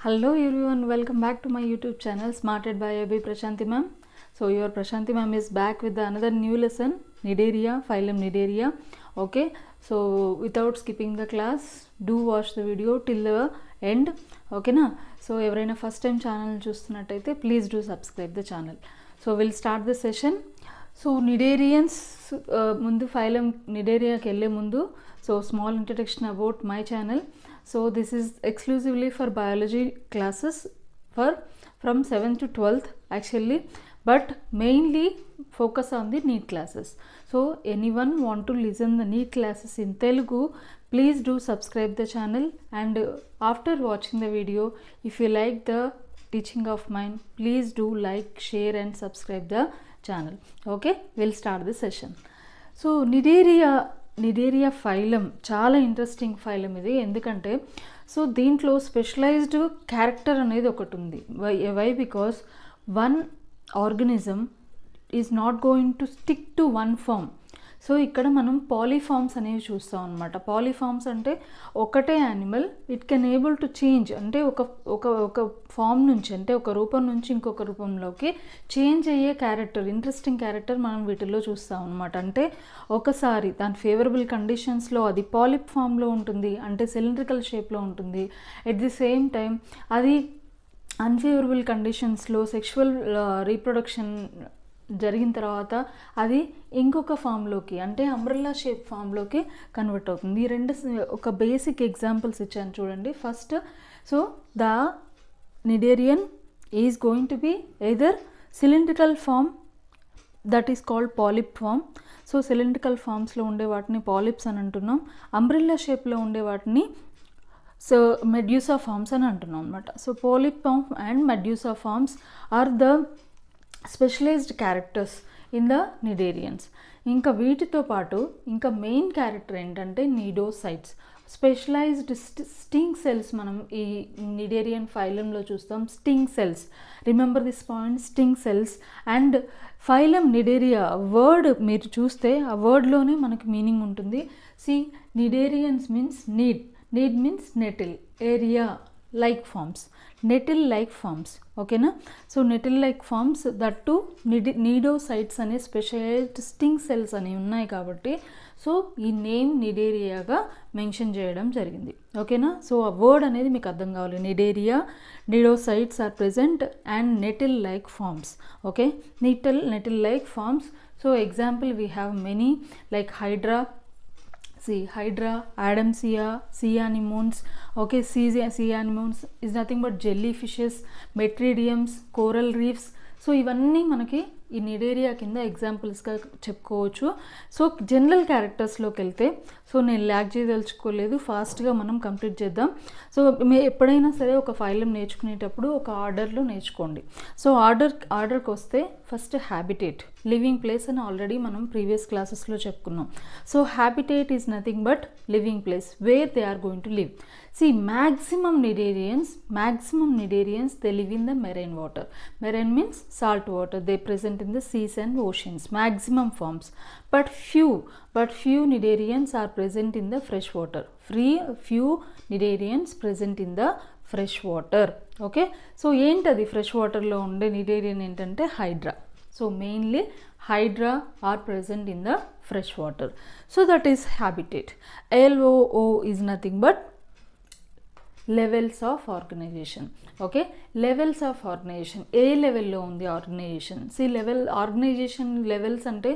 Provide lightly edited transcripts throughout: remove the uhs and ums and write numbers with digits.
Hello everyone, welcome back to my YouTube channel Smarted by Prashanthi ma'am. So your Prashanthi ma'am is back with another new lesson, Cnidaria, Phylum-Cnidaria. Okay, so without skipping the class, do watch the video till the end. Okay na? So ఎవరైనా first time channel చూస్తున్నట్టయితే please do subscribe the channel. So we'll start the session. So Cnidarians ముందు Phylum-Cnidariaకి వెళ్ళే ముందు so small introduction about my channel. So this is exclusively for biology classes from 7th to 12th actually, but mainly focus on the Neet classes. So anyone want to listen the Neet classes in Telugu, please do subscribe the channel, and after watching the video, if you like the teaching of mine, please do like, share and subscribe the channel. Okay, we'll start the session. So Cnidaria phylum చాలా interesting phylum ఇది. ఎందుకంటే so దీంట్లో specialised character అనేది ఒకటి ఉంది. Why because one organism is not going to stick to one form. So ఇక్కడ మనం polyforms అనేవి చూస్తాం అనమాట. పాలీఫామ్స్ అంటే ఒకటే animal it can able to change, అంటే ఒక ఫామ్ నుంచి, అంటే ఒక రూపం నుంచి ఇంకొక రూపంలోకి చేంజ్ అయ్యే క్యారెక్టర్, ఇంట్రెస్టింగ్ క్యారెక్టర్ మనం వీటిల్లో చూస్తాం అనమాట. అంటే ఒకసారి దాని ఫేవరబుల్ కండిషన్స్లో అది పాలిప్ ఫామ్లో ఉంటుంది, అంటే సిలిండ్రికల్ షేప్లో ఉంటుంది. ఎట్ ది సేమ్ టైం అది అన్ఫేవరబుల్ కండిషన్స్లో సెక్షువల్ రీప్రొడక్షన్ జరిగిన తర్వాత అది ఇంకొక ఫామ్లోకి, అంటే అంబ్రెల్లా షేప్ ఫామ్లోకి కన్వర్ట్ అవుతుంది. ఈ రెండు ఒక బేసిక్ ఎగ్జాంపుల్స్ ఇచ్చాను చూడండి. First, so the Cnidarian is going to be either cylindrical form, that is called polyp form. So cylindrical ఫామ్స్లో ఉండే వాటిని పాలిప్స్ అని అంటున్నాం. అంబ్రెల్లా షేప్లో ఉండే వాటిని సో మెడ్యూసా ఫామ్స్ అని అంటున్నాం అనమాట. So polyp form and medusa forms are the specialised characters in the Cnidarians. ఇంకా వీటితో పాటు ఇంకా మెయిన్ క్యారెక్టర్ ఏంటంటే నీడోసైట్స్, స్పెషలైజ్డ్ స్టింగ్ సెల్స్. మనం ఈ Cnidarian ఫైలంలో చూస్తాం sting cells. Remember this point, sting cells. And Phylum-Cnidaria word మీరు చూస్తే ఆ వర్డ్లోనే మనకి మీనింగ్ ఉంటుంది. Cnidarians means need, need means nettle, area like forms, nettle like forms. ఓకేనా? So nettle like forms, that to cnidocytes అనే స్పెషలైజ్డ్ స్టింగ్ సెల్స్ అనేవి ఉన్నాయి కాబట్టి సో ఈ నేమ్ Cnidariaగా మెన్షన్ చేయడం జరిగింది. ఓకేనా? సో ఆ వర్డ్ అనేది మీకు అర్థం కావాలి. Cnidaria, cnidocytes are present and nettle like forms. Okay, nettle like forms. So example we have many like hydra, Adamsia, sea anemones. Okay, sea anemones is nothing but jellyfishes, metridiums, coral reefs. So ఇవన్నీ మనకి ఈ Cnidaria కింద ఎగ్జాంపుల్స్గా చెప్పుకోవచ్చు. So general క్యారెక్టర్స్లోకి వెళ్తే, so నేను lag చేయదలుచుకోలేదు, ఫాస్ట్గా మనం complete చేద్దాం. సో ఎప్పుడైనా సరే ఒక ఫైలం నేర్చుకునేటప్పుడు ఒక ఆర్డర్లో నేర్చుకోండి. సో ఆర్డర్కి వస్తే ఫస్ట్ హ్యాబిటేట్, లివింగ్ ప్లేస్ అని ఆల్రెడీ మనం ప్రీవియస్ క్లాసెస్లో చెప్పుకున్నాం. So habitat is nothing but living place where they are going to live. Maximum Cnidarians, they live in the marine water. Marine means salt water. They present in the seas and oceans, maximum forms. But few Cnidarians are present in the fresh water. Few Cnidarians present in the fresh water. Okay, so ఏంటది fresh వాటర్లో ఉండే Cnidarian ఏంటంటే Hydraa. So mainly hydra are present in the fresh water. So that is habitat. LOO is nothing but levels of organisation. Okay, levels of organisation ఏ లెవెల్లో ఉంది organisation. Organisation levels అంటే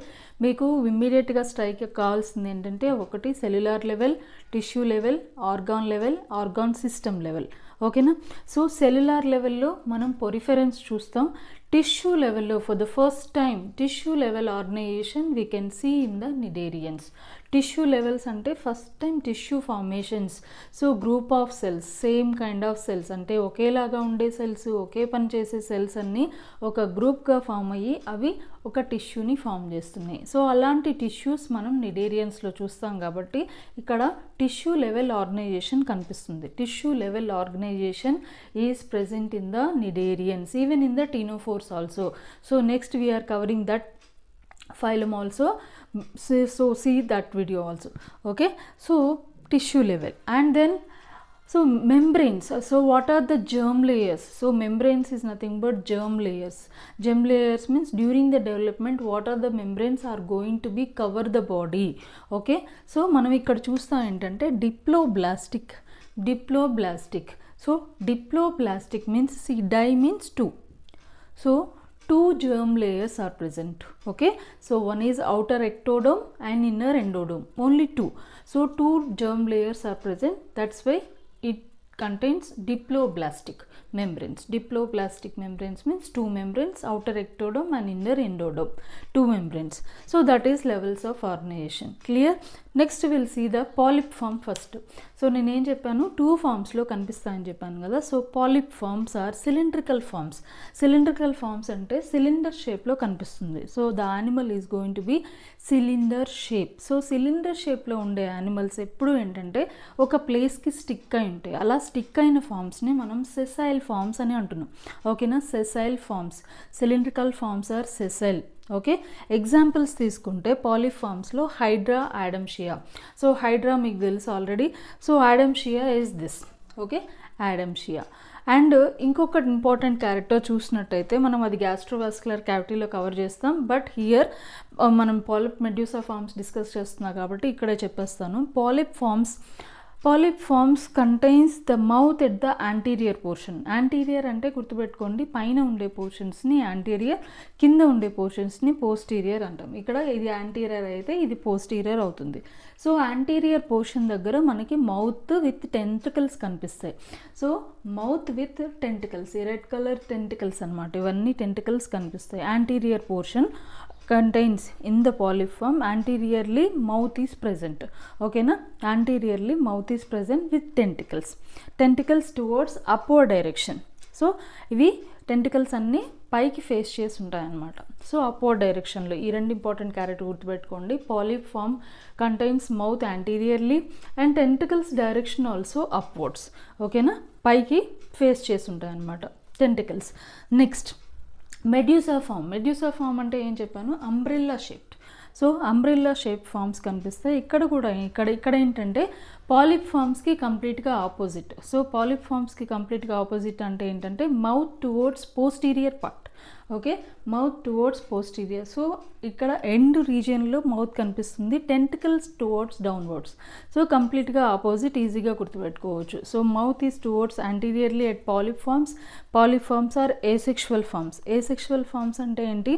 మీకు ఇమ్మీడియట్గా స్ట్రైక్ కావాల్సింది ఏంటంటే ఒకటి cellular level, tissue level, organ level, organ system level. ఓకేనా? సో సెల్యులార్ లెవెల్లో మనం పొరిఫెరెన్స్ చూస్తాం. టిష్యూ లెవెల్లో for the first time tissue level organisation we can see in the Cnidarians. Tissue levels అంటే first time tissue formations. So group of cells, same kind of cells, అంటే ఒకేలాగా ఉండే cells, ఒకే పని చేసే సెల్స్ అన్నీ ఒక గ్రూప్గా ఫామ్ అయ్యి అవి ఒక టిష్యూని ఫామ్ చేస్తున్నాయి. సో అలాంటి టిష్యూస్ మనం Cnidariansలో చూస్తాం కాబట్టి ఇక్కడ టిష్యూ లెవెల్ ఆర్గనైజేషన్ కనిపిస్తుంది. Tissue level organisation is present in the Cnidarians, even in the ctenophores also. So next we are covering that phylum also, so see that video also. Okay, so tissue level, and then So membranes, so what are the germ layers? So membranes is nothing but germ layers. Germ layers means during the development what are the membranes are going to be cover the body. Okay, so మనం ఇక్కడ చూస్తాం ఏంటంటే diploblastic. So diploblastic means see di means 2. So 2 germ layers are present. Okay, so one is outer ectoderm and inner endoderm, only 2. So 2 germ layers are present, that's why it contains diploblastic membranes. Diploblastic membranes means 2 membranes, outer ectoderm and inner endoderm, 2 membranes. So that is levels of organization. Clear? Next we will see the polyp form first. So నేను ఏం చెప్పాను, 2 ఫార్మ్స్లో కనిపిస్తాయని చెప్పాను కదా. So polyp forms are cylindrical forms. Cylindrical forms అంటే cylinder షేప్లో కనిపిస్తుంది. So the animal is going to be cylinder shape. So cylinder షేప్లో ఉండే యానిమల్స్ ఎప్పుడు ఏంటంటే ఒక ప్లేస్కి స్టిక్ అయి ఉంటాయి. అలా స్టిక్ అయిన ఫార్మ్స్ని మనం సెసైల్ ఫార్మ్స్ అని అంటున్నాం. ఓకేనా, sessile forms. Cylindrical forms are sessile. Okay, examples తీసుకుంటే పాలిఫార్మ్స్లో హైడ్రా, యాడమ్షియా. సో హైడ్రా మీకు తెలుసు already. So Adamsia is this. Okay, Adamsia. And ఇంకొక ఇంపార్టెంట్ క్యారెక్టర్ చూసినట్టయితే మనం అది గ్యాస్ట్రోవాస్కులర్ క్యావిటీలో కవర్ చేస్తాం, బట్ హియర్ మనం పాలిప్ మెడ్యూసా ఫార్మ్స్ డిస్కస్ చేస్తున్నాం కాబట్టి ఇక్కడే చెప్పేస్తాను. Polyp forms contains the mouth at the anterior portion. Anterior అంటే గుర్తుపెట్టుకోండి, పైన ఉండే పోర్షన్స్ని యాంటీరియర్, కింద ఉండే పోర్షన్స్ని పోస్టీరియర్ అంటాం. ఇక్కడ ఇది యాంటీరియర్ అయితే ఇది పోస్టీరియర్ అవుతుంది. సో యాంటీరియర్ పోర్షన్ దగ్గర మనకి మౌత్ విత్ టెంటికల్స్ కనిపిస్తాయి. So mouth with tentacles, red colour tentacles అనమాట, ఇవన్నీ టెంటికల్స్ కనిపిస్తాయి. Anterior portion contains in the polyp form, anteriorly mouth is present. Okay na, anteriorly mouth is present with tentacles towards upward direction. So ivi tentacles anni పైకి face చేసి ఉంటాయి అన్నమాట. So upward డైరెక్షన్లో ఈ రెండు ఇంపార్టెంట్ క్యారెక్టర్ గుర్తుపెట్టుకోండి. Polyp form contains mouth anteriorly and tentacles direction also upwards. ఓకేనా, పైకి ఫేస్ చేసి ఉంటాయి అన్నమాట టెంటికల్స్. నెక్స్ట్ మెడ్యూసా ఫామ్ అంటే ఏం చెప్పాను, umbrella shaped. So umbrella shape forms కనిపిస్తాయి. ఇక్కడ ఏంటంటే పాలిప్ ఫార్మ్స్కి కంప్లీట్గా ఆపోజిట్. సో పాలిప్ ఫార్మ్స్కి కంప్లీట్గా ఆపోజిట్ అంటే ఏంటంటే mouth towards posterior part. Okay, mouth towards posterior. So ఇక్కడ ఎండ్ రీజియన్లో మౌత్ కనిపిస్తుంది, టెంటికల్స్ టువర్డ్స్ డౌన్వర్డ్స్. సో కంప్లీట్గా ఆపోజిట్, ఈజీగా గుర్తుపెట్టుకోవచ్చు. So mouth is towards anteriorly at polyp forms are asexual forms అంటే ఏంటి,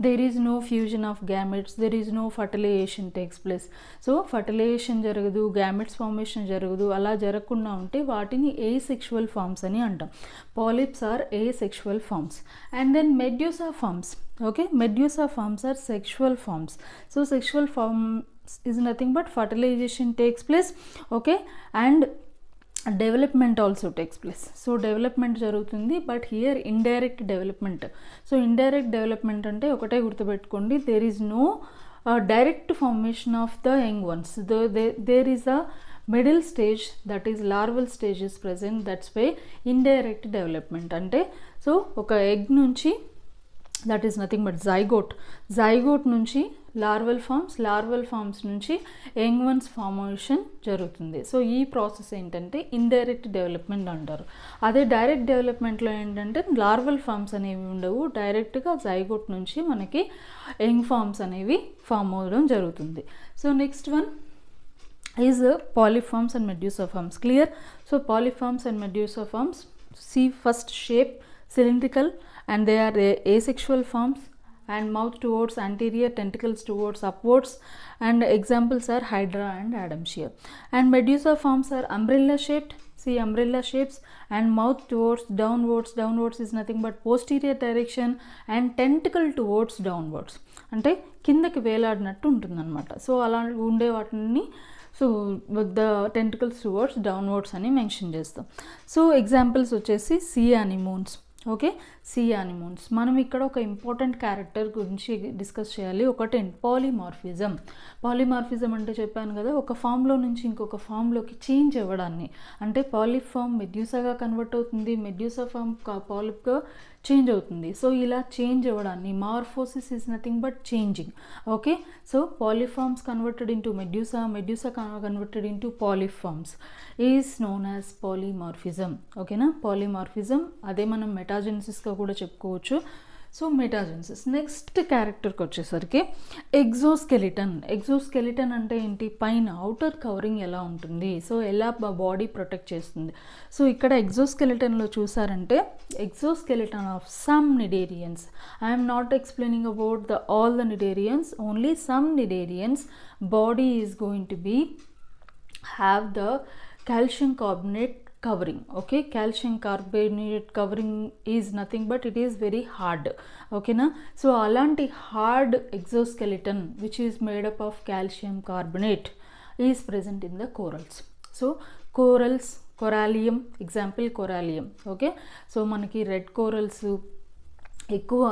there is no fusion of gametes, there is no fertilisation takes place. So fertilisation జరగదు, gametes formation జరగదు. అలా జరగకుండా ఉంటే వాటిని ఏసెక్షువల్ ఫార్మ్స్ అని అంటాం. Polyps are asexual forms. And then medusa forms. Okay, medusa forms are sexual forms. So sexual forms is nothing but fertilization takes place. Okay, and development also takes place. So development jarugutundi, but here indirect development. So indirect development ante okate gurtupeట్టుకోండి, there is no direct formation of the young ones. There is a middle stage, that is larval stage is present. That's why indirect development ante. So oka egg nunchi, that is nothing but zygote నుంచి larval forms నుంచి young ones formation జరుగుతుంది. So ఈ process ఏంటంటే indirect development అంటారు. అదే direct డెవలప్మెంట్లో ఏంటంటే larval forms అనేవి ఉండవు, డైరెక్ట్గా జైగోట్ నుంచి మనకి యంగ్ ఫార్మ్స్ అనేవి ఫామ్ అవ్వడం జరుగుతుంది. So next one is polyforms and medusa forms. Clear? So polyforms and medusa forms, see first shape cylindrical and they are asexual forms and mouth towards anterior, tentacles towards upwards, and examples are hydra and adamsia. And medusa forms are umbrella shaped. See umbrella shapes and mouth towards downwards is nothing but posterior direction and tentacle towards downwards, అంటే కిందకి వేలాడినట్టు ఉంటుందన్నమాట. So అలా ఉండే వాటిని so the tentacles towards downwards అని mention చేస్తాం. So examples వచ్చేసి sea anemones. Okay, sea anemones. మనం ఇక్కడ ఒక ఇంపార్టెంట్ క్యారెక్టర్ గురించి డిస్కస్ చేయాలి. ఒకటి పాలిమార్ఫిజం అంటే చెప్పాను కదా, ఒక ఫామ్లో నుంచి ఇంకొక ఫామ్లోకి చేంజ్ అవ్వడాన్ని. అంటే పాలిప్ ఫామ్ మెడ్యూసాగా కన్వర్ట్ అవుతుంది, మెడ్యూసా ఫామ్ పాలిప్గా చేంజ్ అవుతుంది. సో ఇలా చేంజ్ అవ్వడాన్ని morphosis is nothing but changing. Okay, so polyforms converted into medusa, medusa converted into polyforms is known as polymorphism. ఓకేనా, పాలిమార్ఫిజం అదే మనం మెటాజెన్సిస్గా కూడా చెప్పుకోవచ్చు. సో మెటాజెన్సిస్. నెక్స్ట్ క్యారెక్టర్కి వచ్చేసరికి ఎగ్జోస్కెలిటన్. ఎగ్జోస్కెలిటన్ అంటే ఏంటి, పైన అవుటర్ కవరింగ్ ఎలా ఉంటుంది, సో ఎలా బాడీ ప్రొటెక్ట్ చేస్తుంది. సో ఇక్కడ ఎగ్జోస్కెలిటన్లో చూసారంటే exoskeleton of some cnidarians. I'm not explaining about all the cnidarians, only some cnidarians body is going to be have the calcium carbonate covering. Okay, calcium carbonate covering is nothing but it is very hard. Okay na, so alanti hard exoskeleton which is made up of calcium carbonate is present in the corals. So corals, corallium, example corallium. Okay, so manaki red corals ఎక్కువ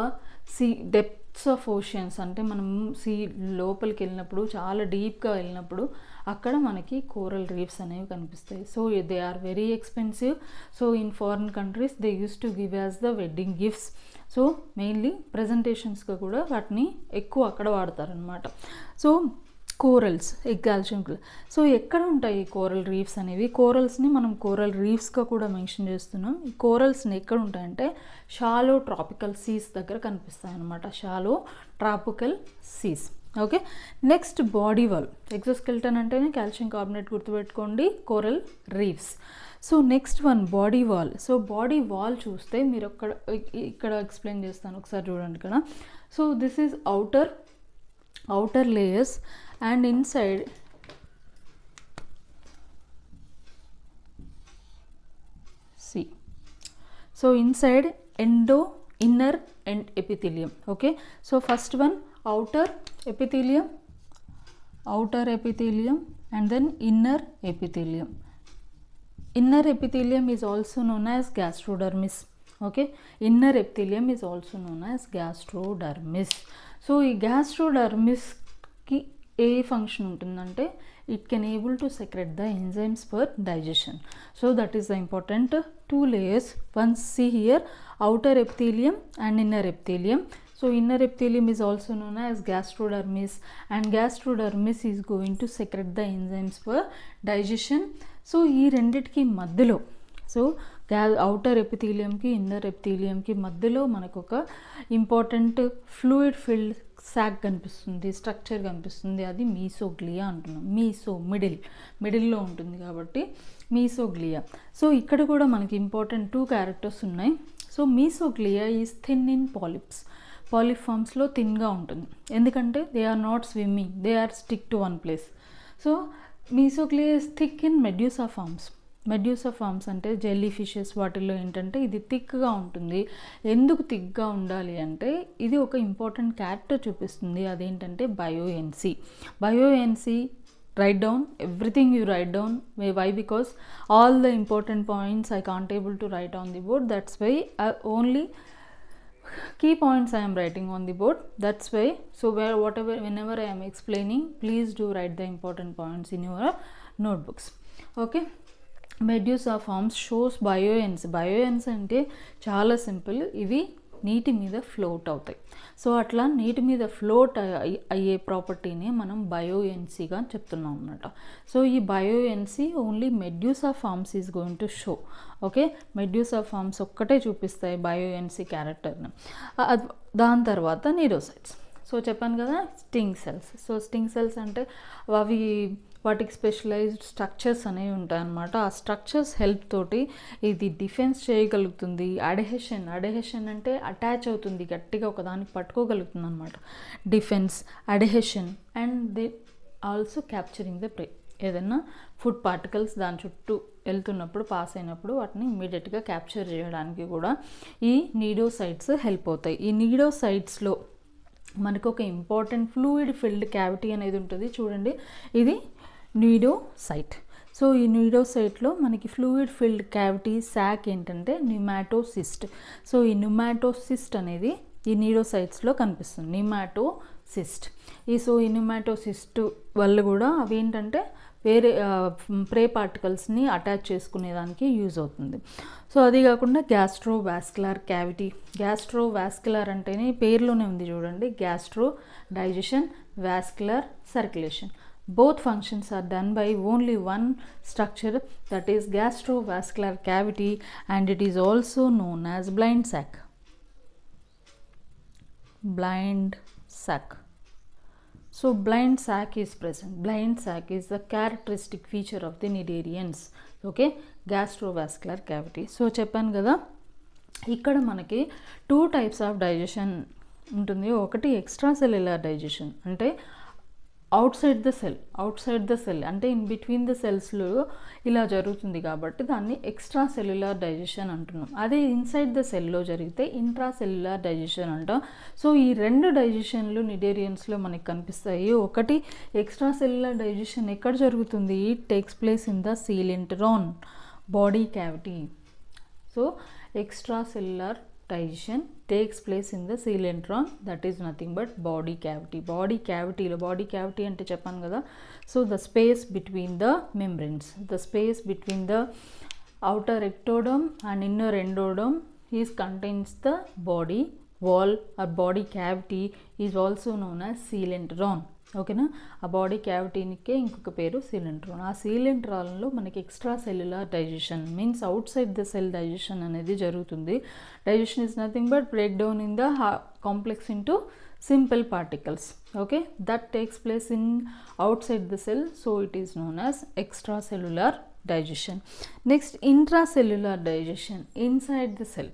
see depths of oceans అంటే మనం see లోపలికి వెళ్ళినప్పుడు చాలా డీప్గా వెళ్ళినప్పుడు అక్కడ మనకి కోరల్ రీఫ్స్ అనేవి కనిపిస్తాయి. So they are very expensive. So in foreign countries they use to give as the wedding gifts. So mainly ప్రజెంటేషన్స్గా కూడా వాటిని ఎక్కువ అక్కడ వాడతారనమాట. So corals, calcium. సో ఎక్కడ ఉంటాయి ఈ కోరల్ రీఫ్స్ అనేవి? కోరల్స్ని మనం కోరల్ రీఫ్స్గా కూడా మెన్షన్ చేస్తున్నాం. ఈ కోరల్స్ని ఎక్కడ ఉంటాయంటే షాలో ట్రాపికల్ సీస్ దగ్గర కనిపిస్తాయి అన్నమాట. Shallow tropical seas. Okay, next body wall. Exoskeleton అంటేనే కాల్షియం కార్బోనేట్ గుర్తుపెట్టుకోండి, coral reefs. So next one body wall. So body wall చూస్తే మీరు ఇక్కడ ఎక్స్ప్లెయిన్ చేస్తాను, ఒకసారి చూడండి ఇక్కడ. So this is outer layers and inside see, so inside inner and epithelium. Okay, so first one outer epithelium and then inner epithelium. Inner epithelium is also known as gastrodermis. Okay, inner epithelium is also known as gastrodermis. So ఈ గ్యాస్ట్రోడర్మిస్కి ఏ function ఉంటుందంటే it can able to secrete the enzymes for digestion. So that is the important two layers. Once see here outer epithelium and inner epithelium. So inner epithelium is also known as gastrodermis and gastrodermis is going to secrete the enzymes for digestion. So ఈ రెండిటికి మధ్యలో, so outer epithelium కి inner epithelium కి మధ్యలో మనకు ఒక important fluid field సాక్ కనిపిస్తుంది, structure కనిపిస్తుంది. అది మీసోగ్లియా అంటున్నాం. మిడిల్లో ఉంటుంది కాబట్టి మీసోగ్లియా. సో ఇక్కడ కూడా మనకి ఇంపార్టెంట్ టూ క్యారెక్టర్స్ ఉన్నాయి. So mesoglea is thin in పాలిఫార్మ్స్లో థిన్గా ఉంటుంది, ఎందుకంటే they are not swimming, they are stick to one place. So mesoglea is thick in medusa forms అంటే జెల్లీ ఫిషెస్ వాటిల్లో ఏంటంటే ఇది థిక్గా ఉంటుంది. ఎందుకు థిక్గా ఉండాలి అంటే ఇది ఒక ఇంపార్టెంట్ క్యారెక్టర్ చూపిస్తుంది, అదేంటంటే బయోఎన్సీ. write down everything, you write down. Why? Because all the important points I can't able to write on the board, that's why only key points I am writing on the board, that's why. So whenever I am explaining, please do write the important points in your notebooks. Okay, medusa forms shows buoyancy అంటే చాలా simple, ఇవి నీటి మీద float అవుతాయి. So అట్లా నీటి మీద float అయ్యే ప్రాపర్టీని మనం బయోఎన్సీగా చెప్తున్నాం అన్నమాట. సో ఈ buoyancy only medusa forms is going to show. Okay, medusa forms ఒక్కటే చూపిస్తాయి బయోఎన్సీ క్యారెక్టర్ని. దాని తర్వాత నీడోసైట్స్. సో చెప్పాను కదా sting cells. So sting cells అంటే అవి వాటికి స్పెషలైజ్డ్ స్ట్రక్చర్స్ అనేవి ఉంటాయన్నమాట. ఆ స్ట్రక్చర్స్ హెల్ప్ తోటి ఇది డిఫెన్స్ చేయగలుగుతుంది. అడెహెషన్ అంటే అటాచ్ అవుతుంది, గట్టిగా ఒకదానికి పట్టుకోగలుగుతుంది అనమాట. Defence, adhesion and the also capturing the prey. ఏదైనా ఫుడ్ పార్టికల్స్ దాని చుట్టూ వెళ్తున్నప్పుడు, పాస్ అయినప్పుడు వాటిని ఇమ్మీడియట్గా క్యాప్చర్ చేయడానికి కూడా ఈ నీడోసైట్స్ హెల్ప్ అవుతాయి. ఈ నీడోసైట్స్లో మనకు ఒక ఇంపార్టెంట్ ఫ్లూయిడ్ ఫిల్డ్ క్యావిటీ అనేది ఉంటుంది. చూడండి, ఇది నీడోసైట్. సో ఈ నీడోసైట్లో మనకి ఫ్లూయిడ్ ఫిల్డ్ క్యావిటీ శాక్ ఏంటంటే న్యూమాటోసిస్ట్. సో ఈ న్యూమాటోసిస్ట్ అనేది ఈ నీడోసైట్స్లో కనిపిస్తుంది, న్యూమాటోసిస్ట్. ఈ న్యూమాటోసిస్ట్ వల్ల కూడా అవి ఏంటంటే వేరే ప్రే పార్టికల్స్ని అటాచ్ చేసుకునేదానికి యూజ్ అవుతుంది. సో అది కాకుండా గ్యాస్ట్రోవాస్కులర్ క్యావిటీ. గ్యాస్ట్రోవాస్కులర్ అంటేనే పేరులోనే ఉంది చూడండి, gastro digestion, vascular circulation. Both functions are done by only one structure, that is gastrovascular cavity, and it is also known as blind sac. Blind sac. So blind sac is present. Blind sac is the characteristic feature of the cnidarians. Okay, gastrovascular cavity. So చెప్పాను కదా, ఇక్కడ మనకి 2 types of digestion ఉంటుంది. ఒకటి extra cellular digestion, అంటే outside the cell అంటే in between the సెల్స్లో ఇలా జరుగుతుంది కాబట్టి దాన్ని ఎక్స్ట్రా సెల్యులర్ డైజెషన్ అంటున్నాం. అదే ఇన్సైడ్ ద సెల్లో జరిగితే ఇంట్రా సెల్యులర్ డైజెషన్ అంటాం. సో ఈ 2 డైజెషన్లు నిడేరియన్స్లో మనకి కనిపిస్తాయి. ఒకటి ఎక్స్ట్రా సెల్యులర్ డైజెషన్ ఎక్కడ జరుగుతుంది? It takes place in the coelenteron body cavity. So extracellular digestion takes place in the coelentron, that is nothing but body cavity. Body cavity ante cheppanu kada. So the space between the membranes, the space between the outer ectoderm and inner endoderm is contains the body wall or body cavity is also known as coelentron. ఓకేనా, ఆ body క్యావిటీనికే ఇంకొక పేరు సీలెంట్రాన్. ఆ సీలెంట్రాన్లో మనకి extra cellular digestion means out side the cell digestion అనేది జరుగుతుంది. Digestion is nothing but break down in the complex into simple particles. Okay, that takes place in out side the cell, so it is known as extra cellular digestion. Next, intracellular digestion inside the cell.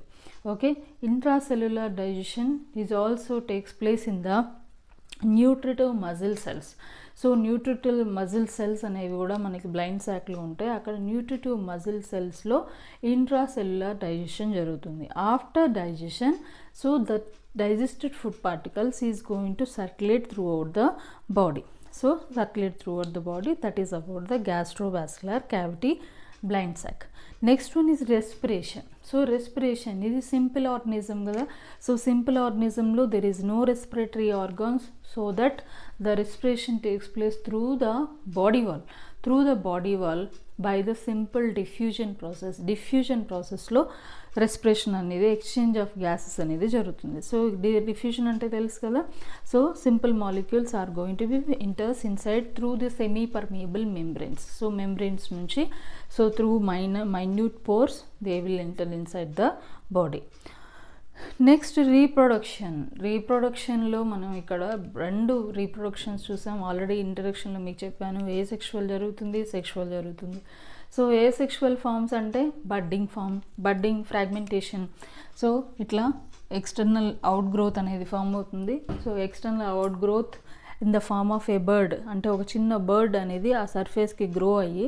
Okay, intracellular digestion is also takes place in the nutritive muscle cells. So nutritive muscle cells అనేవి కూడా మనకి blind సాక్లో ఉంటాయి. అక్కడ nutritive muscle సెల్స్లో intracellular digestion జరుగుతుంది. After digestion, so the digested food particles is going to circulate throughout the body. So circulate throughout the body, that is about the gastrovascular cavity, blind sac. Next one is respiration. So respiration is simple organism kada. So simple organism lo there is no respiratory organs, so that the respiration takes place through the body wall. Through the body wall by the simple diffusion process. Diffusion process lo respiration అనేది exchange of gases అనేది జరుగుతుంది. So diffusion అంటే తెలుసు కదా. So simple molecules are going to be enters inside through the semi permeable membranes. So membranes నుంచి so through minute pores they will enter inside the body. Next రీప్రొడక్షన్లో మనం ఇక్కడ 2 reproductions చూసాం. ఆల్రెడీ ఇంట్రడక్షన్లో మీకు చెప్పాను, ఏ సెక్షువల్ జరుగుతుంది, sexual జరుగుతుంది. సో ఏ సెక్షువల్ ఫార్మ్స్ అంటే బడ్డింగ్, ఫ్రాగ్మెంటేషన్. సో ఇట్లా ఎక్స్టర్నల్ అవుట్ గ్రోత్ అనేది ఫామ్ అవుతుంది. So external outgrowth in the form of A bird, అంటే ఒక చిన్న బర్డ్ అనేది ఆ సర్ఫేస్కి గ్రో అయ్యి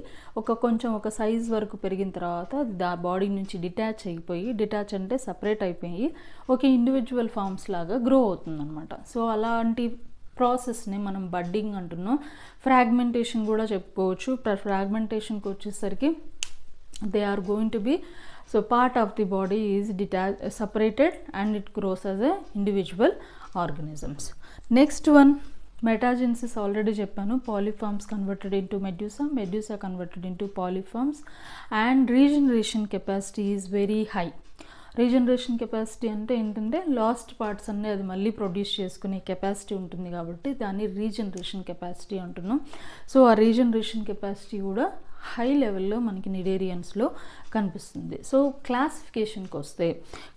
ఒక సైజ్ వరకు పెరిగిన తర్వాత దా బాడీ నుంచి డిటాచ్ అంటే సపరేట్ అయిపోయి ఒక ఇండివిజువల్ ఫార్మ్స్ లాగా గ్రో అవుతుంది అనమాట. సో అలాంటి ప్రాసెస్ని మనం బడ్డింగ్ అంటున్నాం. ఫ్రాగ్మెంటేషన్ కూడా చెప్పుకోవచ్చు. ఫ్రాగ్మెంటేషన్కి వచ్చేసరికి they are going to be so part of the body is separated and it grows as a individual organisms. Next one, metagenesis already చెప్పాను. polyforms converted into medusa converted into polyforms, and regeneration capacity is very high. Regeneration capacity అంటే ఏంటంటే last parts అన్నీ అది మళ్ళీ produce చేసుకునే capacity ఉంటుంది కాబట్టి దాన్ని రీజనరేషన్ కెపాసిటీ అంటున్నాం. సో ఆ రీజనరేషన్ కెపాసిటీ కూడా హై లెవెల్లో మనకి నిడేరియన్స్లో కనిపిస్తుంది. సో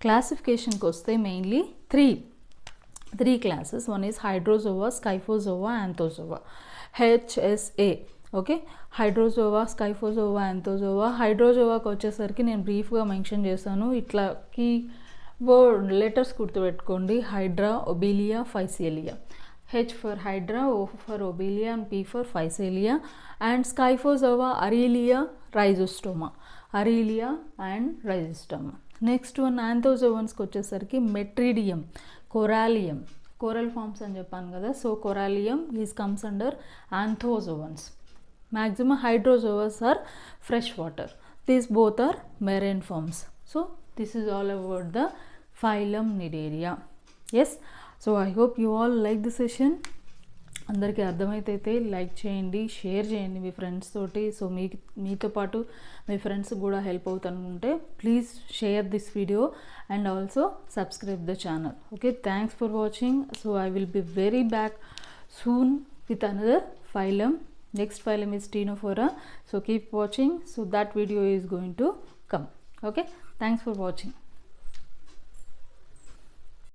క్లాసిఫికేషన్కి వస్తే mainly three classes. One is hydrozoa, scyphozoa, anthozoa, HSA. Okay, hydrozoa, scyphozoa, anthozoa. హైడ్రోజోవాకి వచ్చేసరికి నేను బ్రీఫ్గా మెన్షన్ చేశాను. ఇట్లా కీ వర్డ్ లెటర్స్ గుర్తుపెట్టుకోండి. Hydraa, ఒబిలియా, ఫైసేలియా. H for hydra, O for obelia, and P for physalia. And Scyphozoa, Arelia, Rhizostoma. Arelia and Rhizostoma. Next one, Anthozoans వచ్చేసరికి Metridium, Corallium. Coral forms అని చెప్పాను కదా. So Corallium comes under Anthozoans. Maximum hydrozoas are freshwater. These both are marine forms. So this is all about the Phylum-Cnidaria. Yes. So I hope you all like the session. అందరికీ అర్థమైతే like చేయండి, share చేయండి మీ friends తోటి. So మీతో పాటు మీ friends కూడా help అవుతుంటే please share this video and also subscribe the channel. Okay, thanks for watching. So I will be very back soon with another phylum. Next phylum is Ctenophora. So keep watching. So that video is going to come. Okay, thanks for watching.